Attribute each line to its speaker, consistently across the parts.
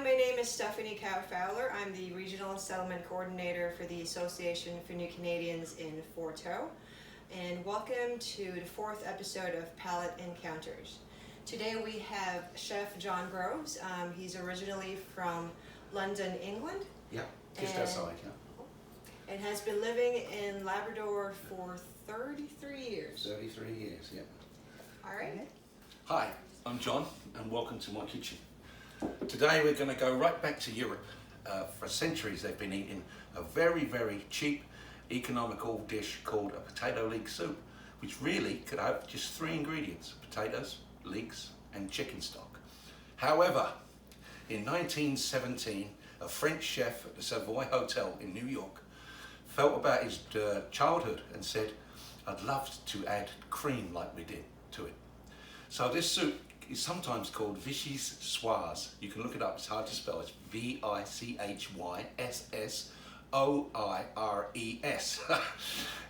Speaker 1: my name is Stephanie Cow-Fowler. I'm the Regional Settlement Coordinator for the Association for New Canadians in Forteau. And welcome to the fourth episode of Palate Encounters. Today we have Chef John Groves. He's originally from London, England.
Speaker 2: Yeah, just outside, yeah.
Speaker 1: And has been living in Labrador for 33 years.
Speaker 2: 33 years, yeah.
Speaker 1: All right.
Speaker 2: Hi, I'm John, and welcome to my kitchen. Today we're going to go right back to Europe. For centuries they've been eating a very, very cheap, economical dish called a potato leek soup, which really could have just three ingredients: potatoes, leeks, and chicken stock. However, in 1917, a French chef at the Savoy Hotel in New York felt about his childhood and said, "I'd love to add cream like we did to it." So this soup is sometimes called Vichy's Soise. You can look it up, it's hard to spell. It's Vichysssoires.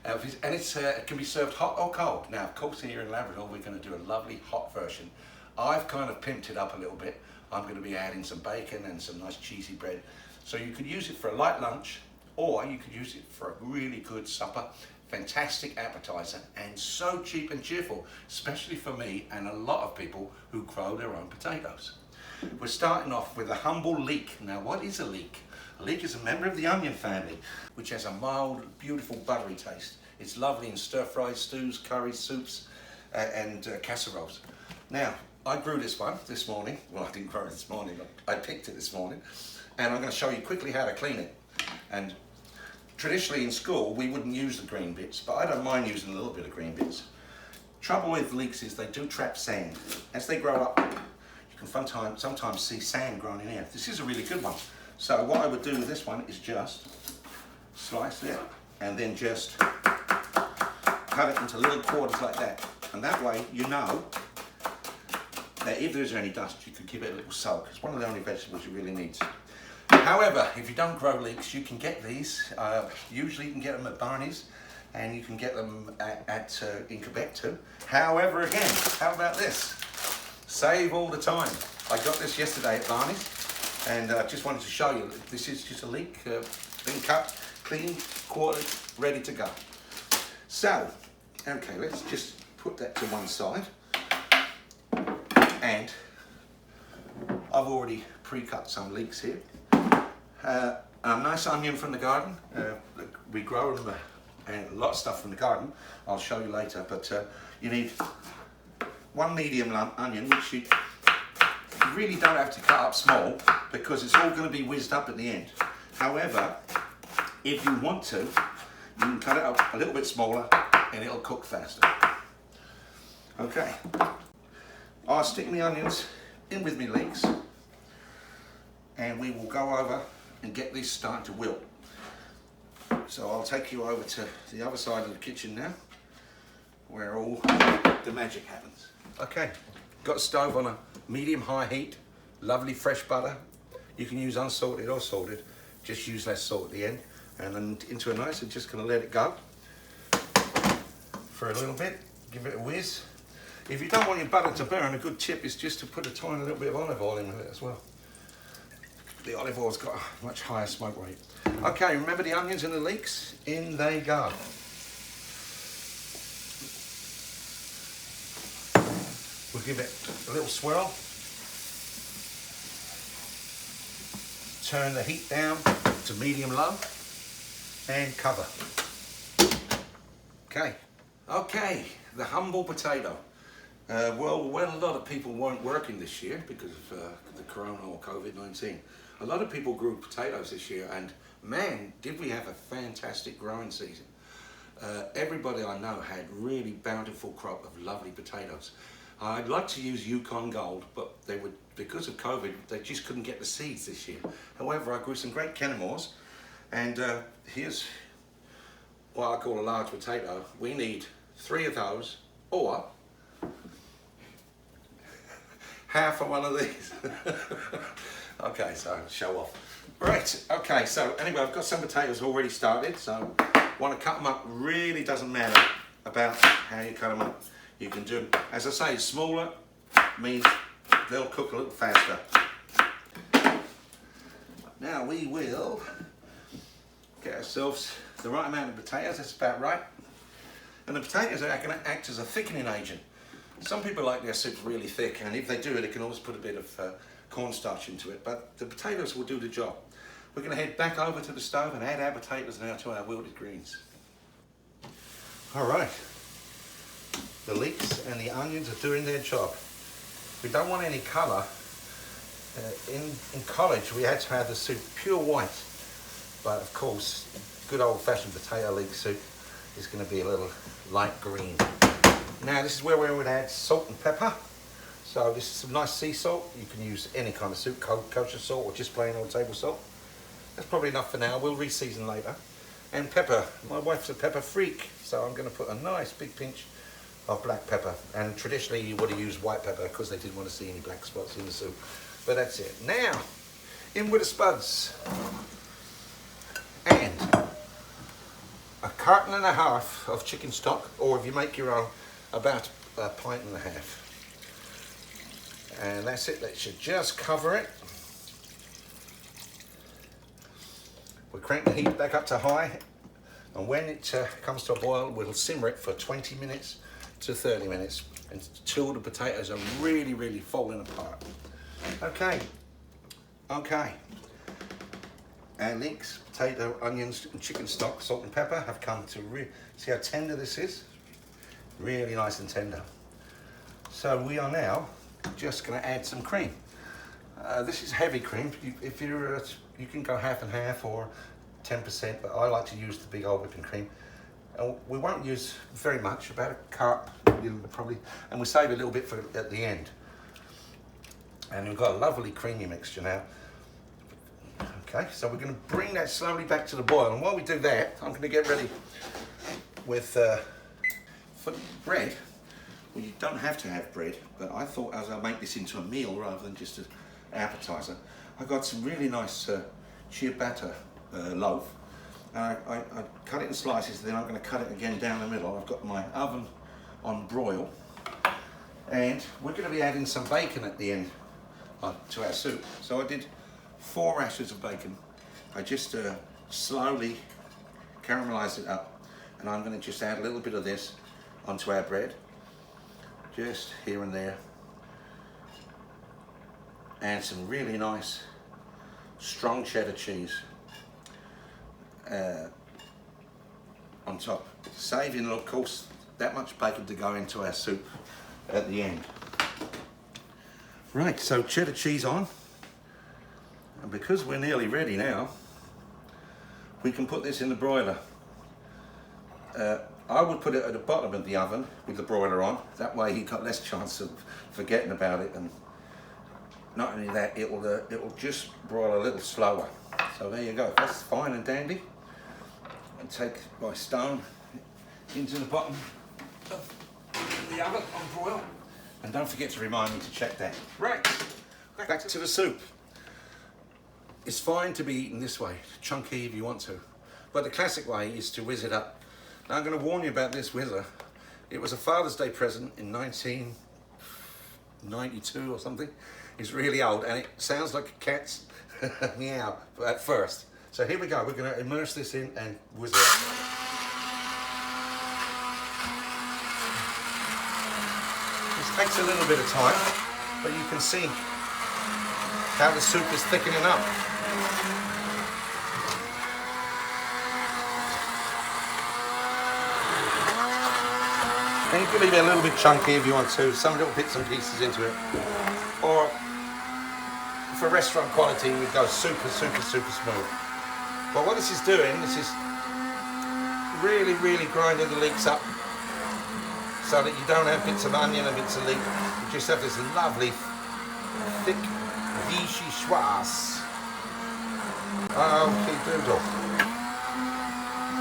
Speaker 2: And it can be served hot or cold. Now, of course, here in Labrador, we're going to do a lovely hot version. I've kind of pimped it up a little bit. I'm going to be adding some bacon and some nice cheesy bread. So you could use it for a light lunch, or you could use it for a really good supper. Fantastic appetizer, and so cheap and cheerful, especially for me and a lot of people who grow their own potatoes. We're starting off with a humble leek. Now, what is a leek? A leek is a member of the onion family, which has a mild, beautiful, buttery taste. It's lovely in stir-fries, stews, curries, soups, and casseroles. Now, I grew this one this morning. Well, I didn't grow it this morning, I picked it this morning, and I'm going to show you quickly how to clean it. And traditionally in school, we wouldn't use the green bits, but I don't mind using a little bit of green bits. Trouble with leeks is they do trap sand. As they grow up, you can sometimes see sand growing in here. This is a really good one. So what I would do with this one is just slice it and then just cut it into little quarters like that. And that way you know that if there's any dust, you can give it a little soak. It's one of the only vegetables you really need. However, if you don't grow leeks, you can get these. Usually you can get them at Barney's, and you can get them in Quebec too. However, again, how about this? Save all the time. I got this yesterday at Barney's, and I just wanted to show you. This is just a leek, been cut, clean, quartered, ready to go. So, okay, let's just put that to one side. And I've already pre-cut some leeks here. A nice onion from the garden. We grow them and a lot of stuff from the garden. I'll show you later, but you need one medium onion, which you really don't have to cut up small because it's all going to be whizzed up at the end. However, if you want to, you can cut it up a little bit smaller and it'll cook faster. Okay, I'll stick my onions in with my leeks, and we will go over and get this starting to wilt. So I'll take you over to the other side of the kitchen now, where all the magic happens. Okay, got the stove on a medium-high heat, lovely fresh butter. You can use unsalted or salted, just use less salt at the end. And then into a nice, I'm just gonna let it go for a little bit, give it a whiz. If you don't want your butter to burn, a good tip is just to put a tiny little bit of olive oil in with it as well. The olive oil's got a much higher smoke rate. Okay, remember the onions and the leeks? In they go. We'll give it a little swirl. Turn the heat down to medium-low and cover. Okay, the humble potato. Well, a lot of people weren't working this year because of the corona or COVID-19. A lot of people grew potatoes this year, and man, did we have a fantastic growing season. Everybody I know had really bountiful crop of lovely potatoes. I'd like to use Yukon Gold, but because of COVID, they just couldn't get the seeds this year. However, I grew some great Kennemores, and here's what I call a large potato. We need 3 of those, or half of one of these. Okay, so show off. Right, okay, so anyway, I've got some potatoes already started, so want to cut them up. Really doesn't matter about how you cut them up. You can do, as I say, smaller means they'll cook a little faster. Now we will get ourselves the right amount of potatoes, that's about right. And the potatoes are going to act as a thickening agent. Some people like their soup really thick, and if they do, they can always put a bit of cornstarch into it, but the potatoes will do the job. We're going to head back over to the stove and add our potatoes now to our wilted greens. All right, the leeks and the onions are doing their job. We don't want any colour. In college we had to have the soup pure white, but of course good old-fashioned potato leek soup is going to be a little light green. Now this is where we would add salt and pepper. So this is some nice sea salt. You can use any kind of soup, kosher salt or just plain old table salt. That's probably enough for now. We'll re-season later. And pepper. My wife's a pepper freak, so I'm going to put a nice big pinch of black pepper. And traditionally you would have used white pepper because they didn't want to see any black spots in the soup. But that's it. Now, in with the spuds. And a carton and a half of chicken stock, or if you make your own, about a pint and a half. And that's it. That should just cover it. We'll crank the heat back up to high, and when it comes to a boil, we'll simmer it for 20 minutes to 30 minutes until the potatoes are really, really falling apart. Okay. Our leeks, potato, onions, and chicken stock, salt and pepper have come to see how tender this is? Really nice and tender. So we are now just going to add some cream. This is heavy cream. If you're, you can go half and half or 10%, but I like to use the big old whipping cream. And we won't use very much, about a cup probably, and we save a little bit for at the end. And we've got a lovely creamy mixture now. Okay, so we're going to bring that slowly back to the boil, and while we do that, I'm going to get ready with for bread. Well, you don't have to have bread, but I thought as I'll make this into a meal rather than just an appetizer, I got some really nice ciabatta loaf. And I cut it in slices, then I'm going to cut it again down the middle. I've got my oven on broil, and we're going to be adding some bacon at the end to our soup. So I did 4 rashers of bacon. I just slowly caramelized it up, and I'm going to just add a little bit of this onto our bread, just here and there, and some really nice strong cheddar cheese on top, saving of course that much bacon to go into our soup at the end. Right, so cheddar cheese on, and because we're nearly ready now, we can put this in the broiler. I would put it at the bottom of the oven with the broiler on. That way you've got less chance of forgetting about it, and not only that, it will just broil a little slower. So there you go. That's fine and dandy. And take my stone into the bottom of the oven on broil. And don't forget to remind me to check that. Right, back to the soup. It's fine to be eaten this way, chunky if you want to, but the classic way is to whiz it up. Now I'm going to warn you about this whizzer. It was a Father's Day present in 1992 or something. It's really old and it sounds like a cat's meow at first. So here we go, we're going to immerse this in and whiz it up. This takes a little bit of time, but you can see how the soup is thickening up. And you can leave it a little bit chunky if you want to, some little bits and pieces into it. Or for restaurant quality, we go super smooth. But what this is doing, this is really grinding the leeks up so that you don't have bits of onion and bits of leek. You just have this lovely, thick, vichyssoise. Okay, doodle.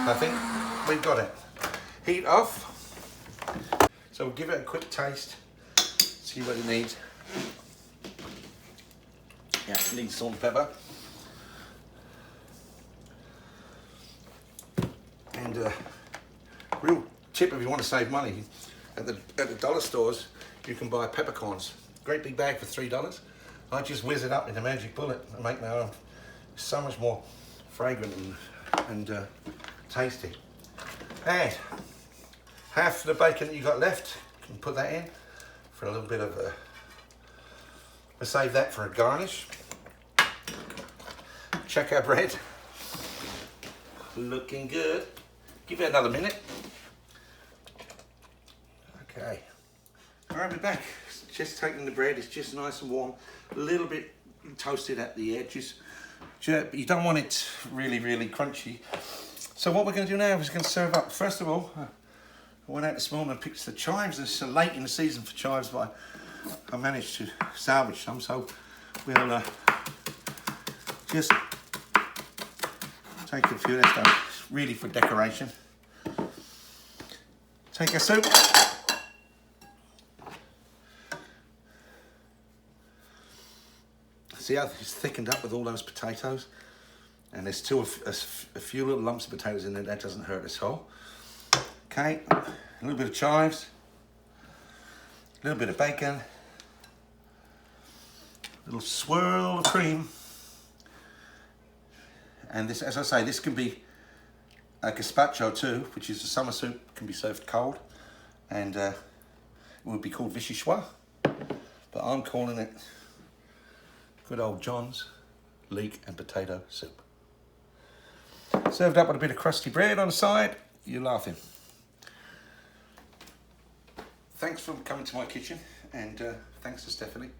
Speaker 2: I think we've got it. Heat off. So we'll give it a quick taste, see what it needs. Yeah, it needs salt and pepper. And real tip if you want to save money, at the dollar stores you can buy peppercorns. Great big bag for $3. I just whiz it up in a magic bullet and make my own It's so much more fragrant and tasty. And half the bacon that you got left, you can put that in for a little bit of we'll save that for a garnish. Check our bread. Looking good. Give it another minute. Okay. Alright, we're back. Just taking the bread, it's just nice and warm. A little bit toasted at the edges. But you don't want it really, really crunchy. So what we're going to do now is going to serve up. First of all, I went out this morning and picked the chives. It's late in the season for chives, but I managed to salvage some. So we'll just take a few of this, really for decoration. Take our soup. See how it's thickened up with all those potatoes? And there's still a few little lumps of potatoes in there. That doesn't hurt us all. Okay, a little bit of chives, a little bit of bacon, a little swirl of cream. And this, as I say, this can be a gazpacho too, which is a summer soup, can be served cold. And it would be called vichyssoise, but I'm calling it good old John's leek and potato soup. Served up with a bit of crusty bread on the side. You're laughing. Thanks for coming to my kitchen, and thanks to Stephanie.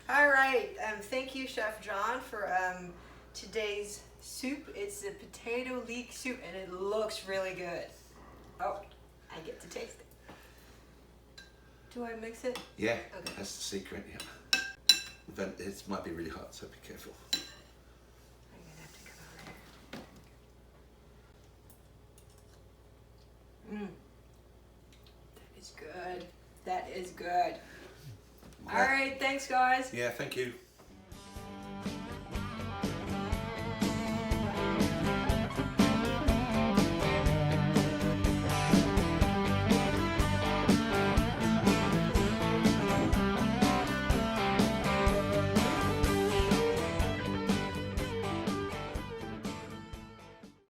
Speaker 1: All right, thank you, Chef John, for today's soup. It's a potato leek soup, and it looks really good. Oh, I get to taste it. Do I mix it?
Speaker 2: Yeah,
Speaker 1: okay.
Speaker 2: That's the secret, yeah. It might be really hot, so be careful.
Speaker 1: I'm gonna have to come over there. That is good. That is good. All right, thanks, guys.
Speaker 2: Yeah, thank you.